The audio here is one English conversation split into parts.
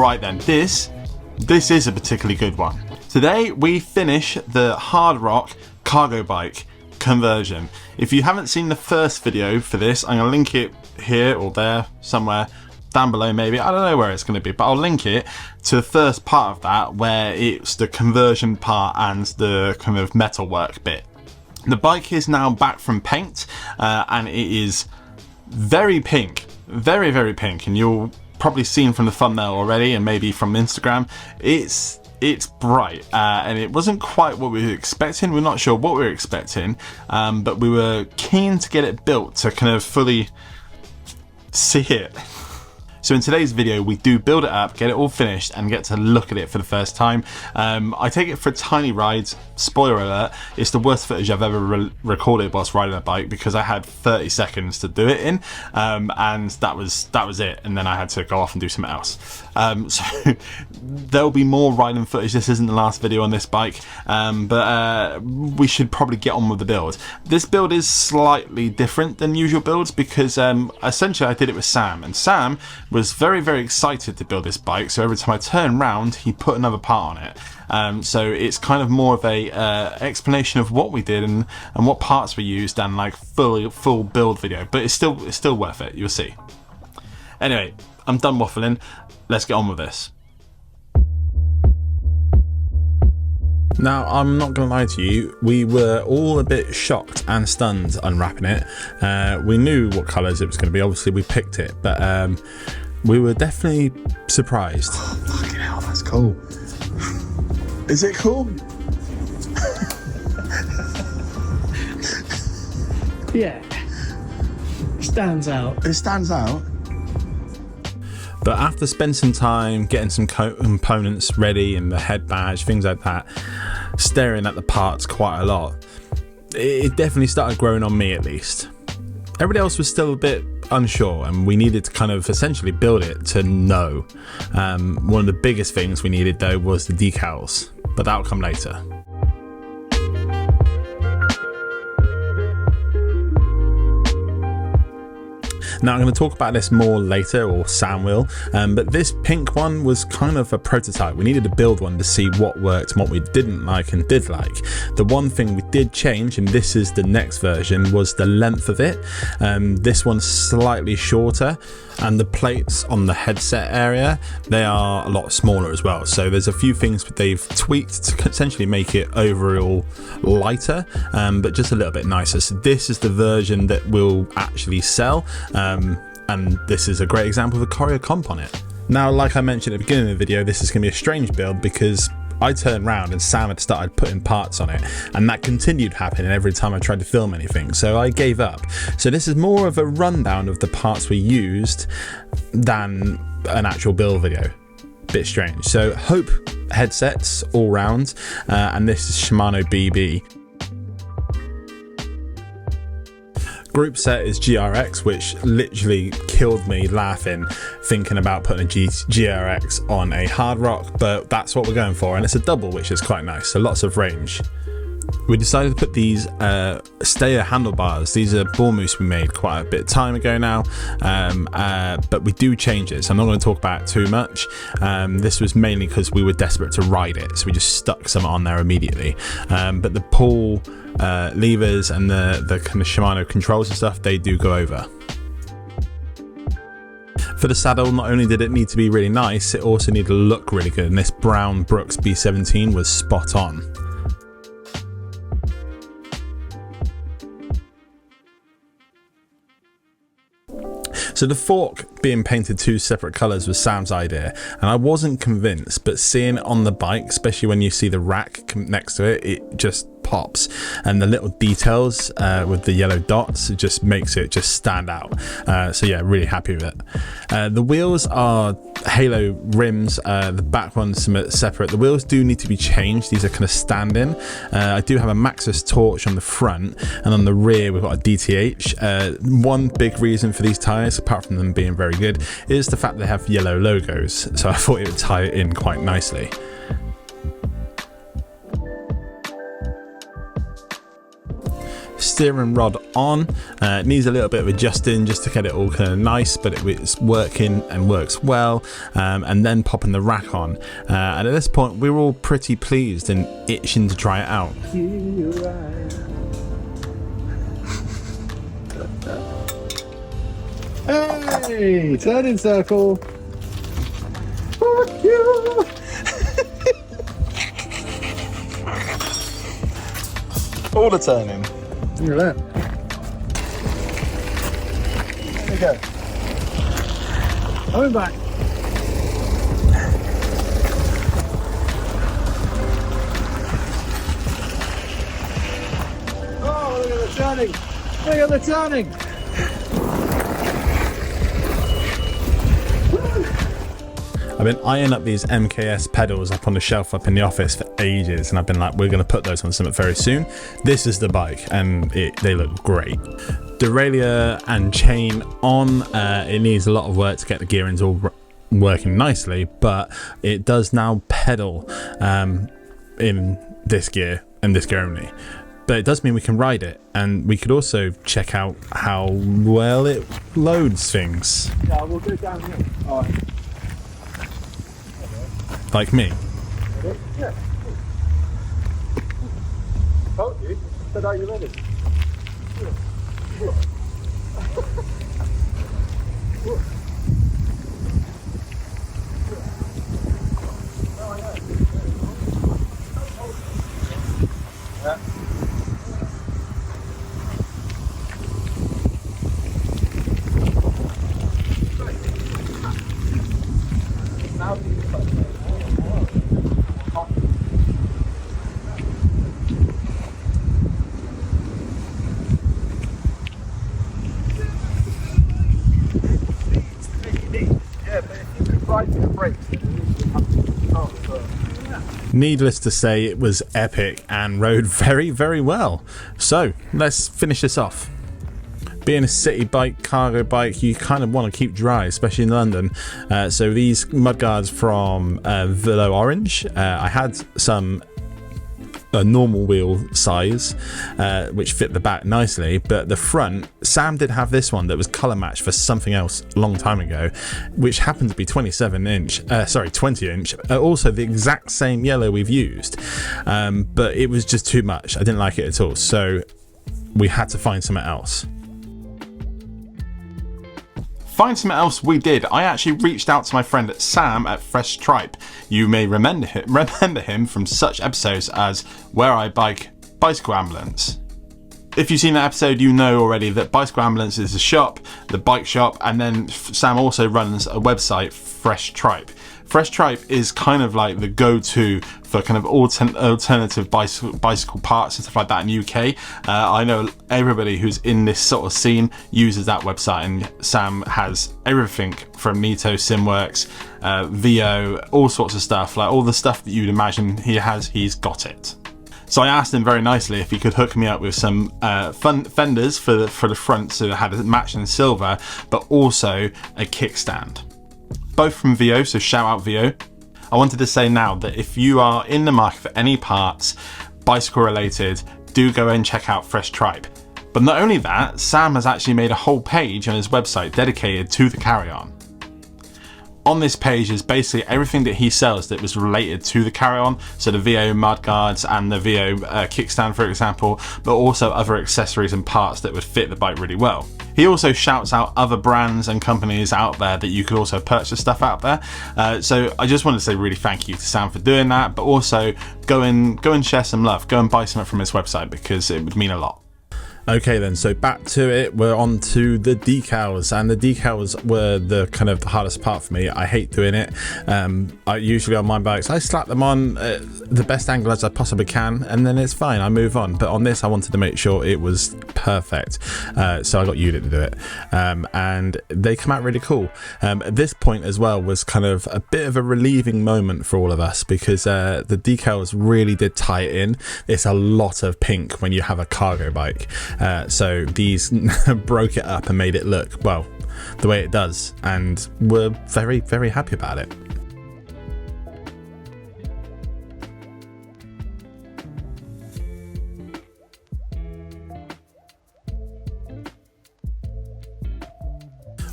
Right then, this is a particularly good one. Today we finish the Hardrock cargo bike conversion. If you haven't seen the first video for this, I'm going to link it here or there, somewhere down below maybe. I don't know where it's going to be, but I'll link it to the first part of that where it's the conversion part and the kind of metalwork bit. The bike is now back from paint and it is very pink, very, very pink, and you'll probably seen from the thumbnail already and maybe from Instagram. It's bright and it wasn't quite what we were expecting. We're not sure what we were expecting, but we were keen to get it built to kind of fully see it. So in today's video, we do build it up, get it all finished, and get to look at it for the first time. I take it for tiny rides. Spoiler alert, it's the worst footage I've ever recorded whilst riding a bike because I had 30 seconds to do it in, and that was it. And then I had to go off and do something else. So there'll be more riding footage. This isn't the last video on this bike, but we should probably get on with the build. This build is slightly different than usual builds because essentially I did it with Sam, and Sam was very, very excited to build this bike, so every time I turn round he put another part on it. So it's kind of more of a explanation of what we did and what parts we used and like full build video, but it's still worth it, you'll see. Anyway, I'm done waffling, let's get on with this. Now, I'm not going to lie to you, we were all a bit shocked and stunned unwrapping it. We knew what colours it was going to be, obviously we picked it, but we were definitely surprised. Oh, fucking hell, that's cool. Is it cool? Yeah, stands out. It stands out. But after spending some time getting some components ready and the head badge, things like that, staring at the parts quite a lot, it definitely started growing on me at least. Everybody else was still a bit unsure and we needed to kind of essentially build it to know. One of the biggest things we needed though was the decals, but that'll come later. Now I'm going to talk about this more later, or Sam will, but this pink one was kind of a prototype. We needed to build one to see what worked and what we didn't like and did like. The one thing we did change, and this is the next version, was the length of it. This one's slightly shorter, and the plates on the headset area, they are a lot smaller as well. So there's a few things that they've tweaked to essentially make it overall lighter, but just a little bit nicer. So this is the version that will actually sell, and this is a great example of a CarryON comp on it. Now, like I mentioned at the beginning of the video, this is going to be a strange build because I turned around and Sam had started putting parts on it, and that continued happening every time I tried to film anything, so I gave up. So this is more of a rundown of the parts we used than an actual build video. Bit strange. So Hope headsets all round, and this is Shimano BB. Group set is GRX, which literally killed me laughing thinking about putting a GRX on a Hardrock, but that's what we're going for, and it's a double, which is quite nice, so lots of range. We decided to put these Stayer handlebars. These are ball moose we made quite a bit of time ago now, but we do change it, so I'm not going to talk about it too much. This was mainly because we were desperate to ride it, so we just stuck some on there immediately. But the pull levers and the kind of Shimano controls and stuff, they do go over. For the saddle, not only did it need to be really nice, it also needed to look really good, and this brown Brooks B17 was spot on. So the fork being painted two separate colours was Sam's idea, and I wasn't convinced, but seeing it on the bike, especially when you see the rack next to it, it just pops, and the little details with the yellow dots, it just makes it just stand out. So yeah, really happy with it. The wheels are halo rims, the back one's separate. The wheels do need to be changed, these are kind of stand-in. I do have a Maxxis torch on the front, and on the rear we've got a DTH. One big reason for these tyres, apart from them being very good, is the fact they have yellow logos, so I thought it would tie it in quite nicely. steering rod on. It needs a little bit of adjusting just to get it all kind of nice, but it's working and works well. And then popping the rack on. And at this point, we were all pretty pleased and itching to try it out. Hey, turning circle. Fuck you. All the turning. Look at that. There we go. Coming back. Oh, look at the turning. Look at the turning. I've been eyeing up these MKS pedals up on the shelf up in the office for ages, and I've been like, we're going to put those on something very soon. This is the bike, and they look great. Derailleur and chain on. It needs a lot of work to get the gearings all working nicely, but it does now pedal in this gear and this gear only. But it does mean we can ride it, and we could also check out how well it loads things. Yeah, we'll go down here. All right. Like me. Yeah. Told you. Said, are you ready? Yeah. Needless to say, it was epic and rode very, very well. So let's finish this off. Being a city bike, cargo bike, you kind of want to keep dry, especially in London. So these mudguards from Velo Orange, I had some normal wheel size, which fit the back nicely, but the front, Sam did have this one that was color matched for something else a long time ago, which happened to be 20 inch, also the exact same yellow we've used, but it was just too much. I didn't like it at all, so we had to find something else. Find something else we did. I actually reached out to my friend Sam at Fresh Tripe. You may remember him from such episodes as Where I Bike, Bicycle Ambulance. If you've seen that episode, you know already that Bicycle Ambulance is the shop, the bike shop, and then Sam also runs a website, Fresh Tripe. Fresh Tripe is kind of like the go-to for kind of alternative bicycle parts and stuff like that in the UK. I know everybody who's in this sort of scene uses that website, and Sam has everything from Mito, Simworks, VO, all sorts of stuff, like all the stuff that you'd imagine he has, he's got it. So I asked him very nicely if he could hook me up with some fenders for the front, so it had a matching silver, but also a kickstand. Both from VO, so shout out VO. I wanted to say now that if you are in the market for any parts, bicycle related, do go and check out Fresh Tripe. But not only that, Sam has actually made a whole page on his website dedicated to the CarryON. On this page is basically everything that he sells that was related to the CarryON, so the VO mudguards and the VO kickstand, for example, but also other accessories and parts that would fit the bike really well. He also shouts out other brands and companies out there that you could also purchase stuff out there. So I just wanted to say really thank you to Sam for doing that, but also go and share some love. Go and buy something from his website because it would mean a lot. Okay then, so back to it, we're on to the decals, and the decals were the kind of the hardest part for me. I hate doing it. I usually on my bikes, I slap them on the best angle as I possibly can, and then it's fine, I move on. But on this, I wanted to make sure it was perfect. So I got Unit to do it, and they come out really cool. At this point as well was kind of a bit of a relieving moment for all of us, because the decals really did tie it in. It's a lot of pink when you have a cargo bike. So these broke it up and made it look, well, the way it does, and we're very, very happy about it.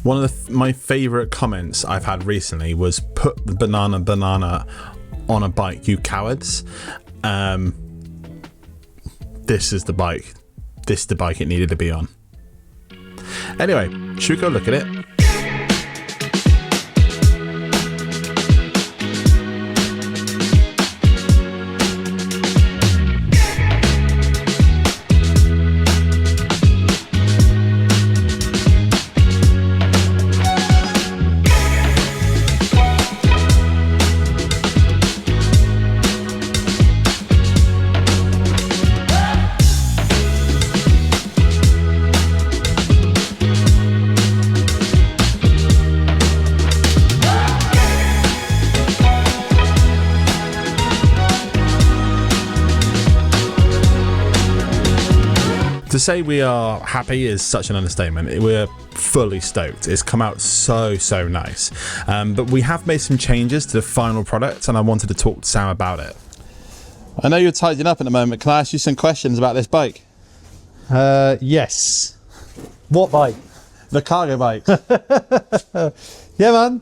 One of my favourite comments I've had recently was, "Put the banana on a bike, you cowards." This is the bike. This is the bike it needed to be on. Anyway, should we go look at it? To say we are happy is such an understatement. We're fully stoked. It's come out so nice. But we have made some changes to the final product, and I wanted to talk to Sam about it. I know you're tidying up at the moment. Can I ask you some questions about this bike? Yes. What bike? The cargo bike. Yeah, man.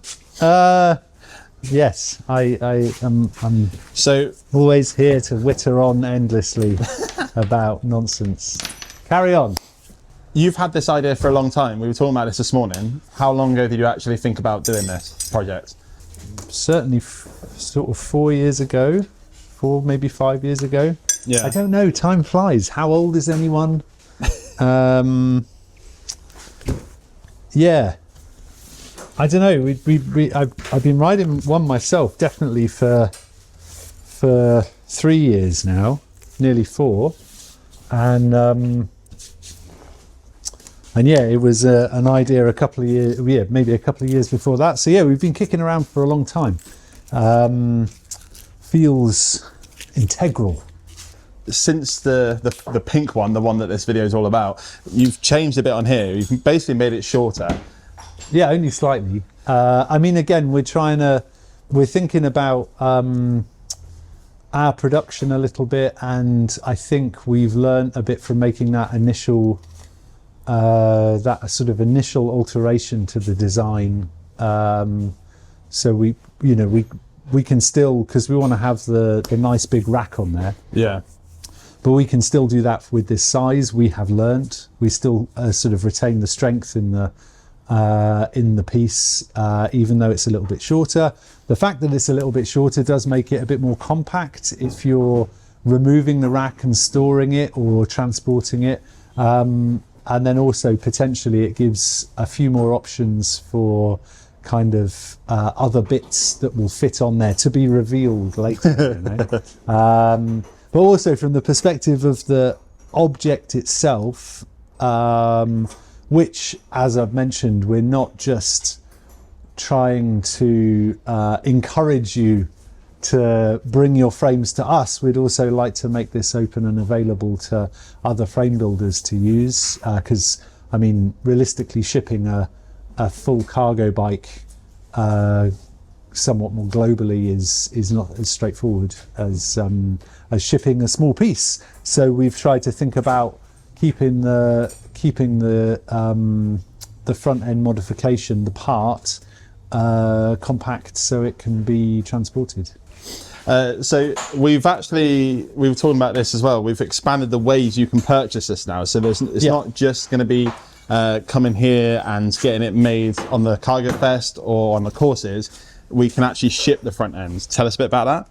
Yes, I'm So always here to witter on endlessly about nonsense. Carry on. you've had this idea for a long time. We were talking about this morning. How long ago did you actually think about doing this project? Certainly sort of 4 years ago, maybe 5 years ago. Yeah. I don't know, time flies. How old is anyone? Yeah. I don't know. I've been riding one myself, definitely for 3 years now, nearly 4, and yeah, it was an idea a couple of years, maybe a couple of years before that. So yeah, we've been kicking around for a long time. Feels integral. Since the pink one, the one that this video is all about, you've changed a bit on here. You've basically made it shorter. Yeah, only slightly. I mean, again, we're thinking about our production a little bit, and I think we've learned a bit from making that initial alteration to the design. So we can still, because we want to have the nice big rack on there. Yeah. But we can still do that with this size. We have learnt. We still sort of retain the strength in the piece, even though it's a little bit shorter. The fact that it's a little bit shorter does make it a bit more compact if you're removing the rack and storing it or transporting it. And then also potentially it gives a few more options for kind of other bits that will fit on there to be revealed later. But also from the perspective of the object itself, which, as I've mentioned, we're not just trying to encourage you to bring your frames to us. We'd also like to make this open and available to other frame builders to use, because I mean, realistically, shipping a full cargo bike somewhat more globally is not as straightforward as shipping a small piece. So we've tried to think about keeping the front end modification, the part, compact so it can be transported. So we were talking about this as well. We've expanded the ways you can purchase this now. So it's not just going to be coming here and getting it made on the Cargo Fest or on the courses. We can actually ship the front ends. Tell us a bit about that.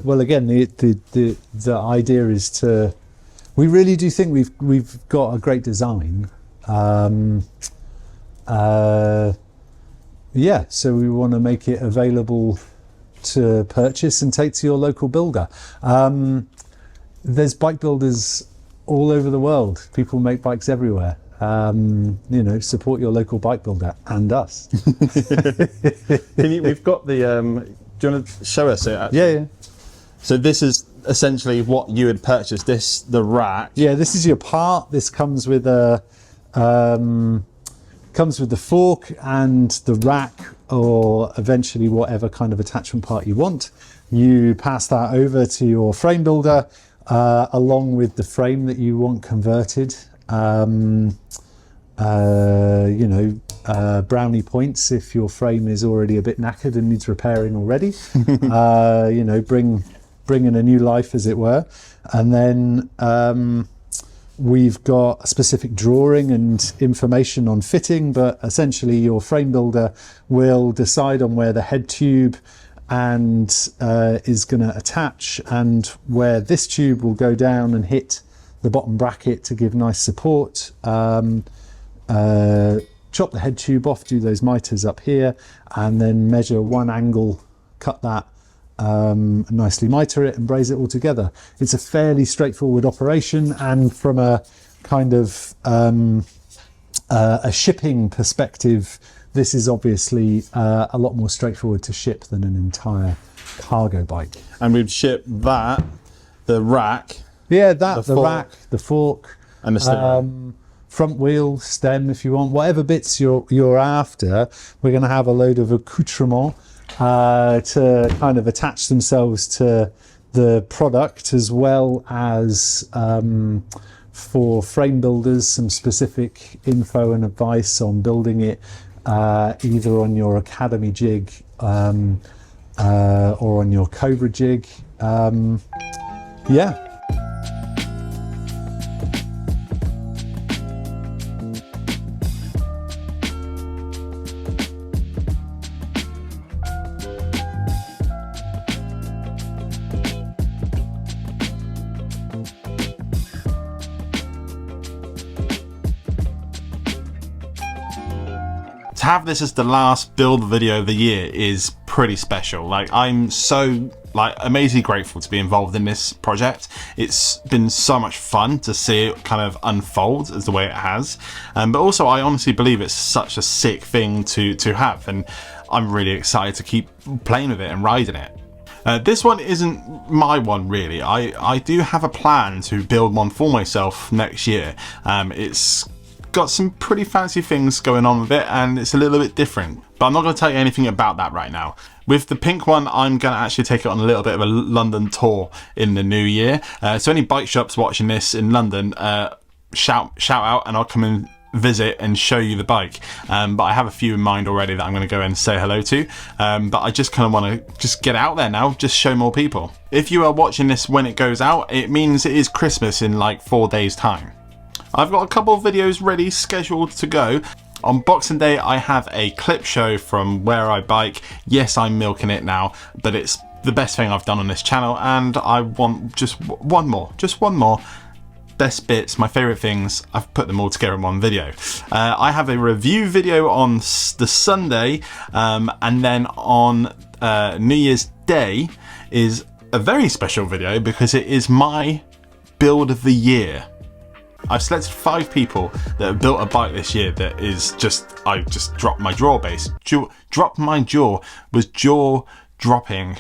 Well, again, the idea is to. We really do think we've got a great design. Yeah, so we want to make it available to purchase and take to your local builder. There's bike builders all over the world. People make bikes everywhere. Support your local bike builder and us. We've got the. Do you want to show us it? Actually? Yeah. So this is essentially what you had purchased. The rack. Yeah, this is your part. This comes with the fork and the rack, or eventually whatever kind of attachment part you want. You pass that over to your frame builder along with the frame that you want converted. you know, brownie points if your frame is already a bit knackered and needs repairing already. You know, bring in a new life, as it were. And then we've got a specific drawing and information on fitting, but essentially your frame builder will decide on where the head tube and is going to attach, and where this tube will go down and hit the bottom bracket to give nice support. Chop the head tube off, do those miters up here, and then measure one angle, cut that, nicely miter it and braze it all together. It's a fairly straightforward operation, and from a kind of a shipping perspective, this is obviously a lot more straightforward to ship than an entire cargo bike. And we've shipped that, the rack. Yeah, that, the rack, the fork, and the steering. Front wheel, stem if you want, whatever bits you're after. We're going to have a load of accoutrements to kind of attach themselves to the product, as well as for frame builders some specific info and advice on building it, either on your Academy jig or on your Cobra jig. Yeah. To have this as the last build video of the year is pretty special. Like, I'm so amazingly grateful to be involved in this project. It's been so much fun to see it kind of unfold as the way it has, but also I honestly believe it's such a sick thing to have, and I'm really excited to keep playing with it and riding it. This one isn't my one really. I do have a plan to build one for myself next year. It's got some pretty fancy things going on with it, and it's a little bit different, but I'm not going to tell you anything about that right now. With the pink one, I'm going to actually take it on a little bit of a London tour in the new year, so any bike shops watching this in London, shout out and I'll come and visit and show you the bike. But I have a few in mind already that I'm going to go and say hello to, but I just kind of want to just get out there now, just show more people. If you are watching this when it goes out, it means it is Christmas in like 4 days time. I've got a couple of videos ready, scheduled to go. On Boxing Day, I have a clip show from where I bike. Yes, I'm milking it now, but it's the best thing I've done on this channel, and I want just one more. Best bits, my favourite things, I've put them all together in one video. I have a review video on the Sunday, and then on New Year's Day is a very special video because it is my build of the year. I've selected 5 people that have built a bike this year that is just, I just dropped my jaw base. Dropped my jaw was jaw dropping.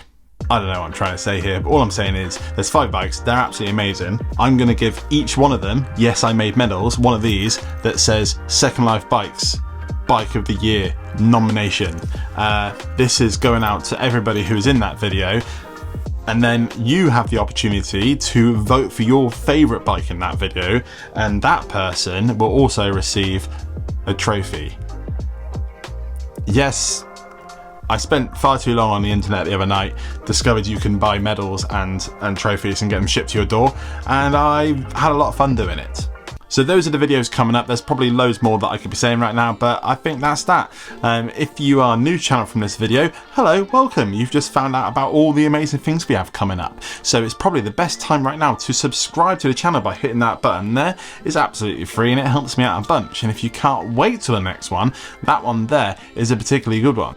I don't know what I'm trying to say here, but all I'm saying is there's 5 bikes, they're absolutely amazing. I'm going to give each one of them, yes, I made medals, one of these that says Second Life Bikes Bike of the Year nomination. This is going out to everybody who is in that video. And then you have the opportunity to vote for your favourite bike in that video, and that person will also receive a trophy. Yes, I spent far too long on the internet the other night, discovered you can buy medals and trophies and get them shipped to your door, and I had a lot of fun doing it. So those are the videos coming up. There's probably loads more that I could be saying right now, but I think that's that. If you are new to the channel from this video, hello, welcome. You've just found out about all the amazing things we have coming up. So it's probably the best time right now to subscribe to the channel by hitting that button there. It's absolutely free and it helps me out a bunch. And if you can't wait till the next one, that one there is a particularly good one.